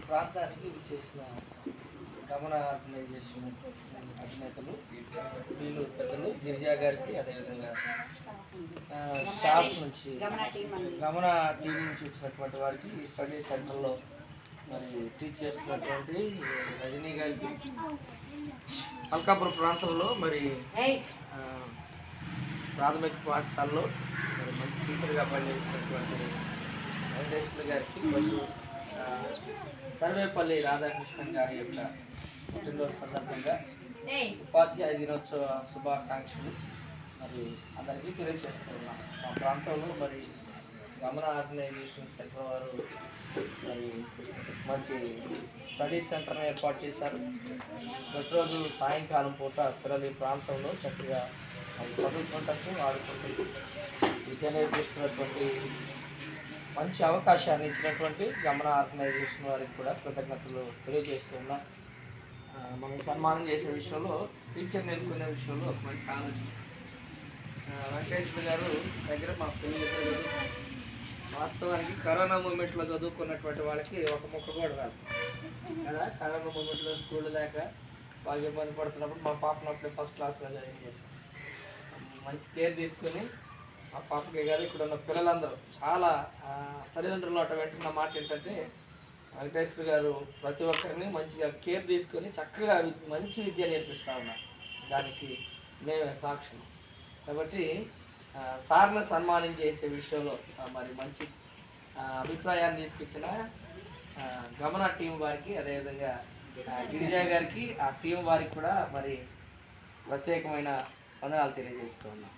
ప్రాంతానికి విచ్చేసిన గమన ఆర్గనైజేషన్ అధినేతలు వీళ్ళు పెద్దలు గిరిజా గారికి, అదేవిధంగా స్టాఫ్ నుంచి గమన టీం నుంచి వచ్చినటువంటి వారికి, ఈ స్టడీ సెంటర్లో మరి టీచ్ చేస్తున్నటువంటి రజనీ గారికి, అల్కాపురం ప్రాంతంలో మరి ప్రాథమిక పాఠశాలలో మరి మంచి టీచర్గా పనిచేసినటువంటి వెంకటేశ్వర గారికి మరియు సర్వేపల్లి రాధాకృష్ణన్ గారి యొక్క పుట్టినరోజు సందర్భంగా ఉపాధ్యాయ దినోత్సవ శుభాకాంక్షలు మరి అందరికీ తెలియజేస్తున్నాం. మా ప్రాంతంలో మరి గమన ఆర్గనైజేషన్ సెంటర్ వారు మరి మంచి స్టడీ సెంటర్ని ఏర్పాటు చేశారు. ప్రతిరోజు సాయంకాలం పూట పిల్లలు ఈ ప్రాంతంలో చక్కగా చదువుకుంటూ ఆడుకుంటూ విద్య నేర్పిస్తున్నటువంటి మంచి అవకాశాన్ని ఇచ్చినటువంటి గమన ఆర్గనైజేషన్ వారికి కూడా కృతజ్ఞతలు తెలియజేస్తున్నా. మనం సన్మానం చేసే విషయంలో, టీచర్ నేర్చుకునే విషయంలో ఒక మంచి ఆలోచన. వెంకటేశ్వర గారు దగ్గర మా పిల్లలు వాస్తవానికి కరోనా మూమెంట్లో చదువుకున్నటువంటి వాళ్ళకి ఒక ముక్క కూడా రాదు కదా. కరోనా మూమెంట్లో స్కూల్ లేక బాగా ఇబ్బంది పడుతున్నప్పుడు మా పాపను అప్పుడే ఫస్ట్ క్లాస్లో జాయిన్ చేశాం. మంచి కేర్ తీసుకొని ఆ పాపకే కాదు, ఇక్కడ ఉన్న పిల్లలందరూ చాలా తల్లిదండ్రులు అటువంటి నా మాట ఏంటంటే, వెంకటేశ్వర గారు ప్రతి ఒక్కరిని మంచిగా కేర్ తీసుకొని చక్కగా మంచి విద్య నేర్పిస్తూ ఉన్నారు. దానికి మేమే సాక్ష్యం. కాబట్టి సార్ని సన్మానం చేసే విషయంలో మరి మంచి అభిప్రాయాన్ని తీసుకొచ్చిన గమన టీం వారికి, అదేవిధంగా గిరిజా గారికి, ఆ టీం వారికి కూడా మరి ప్రత్యేకమైన వందనాలు తెలియజేస్తూ ఉన్నాం.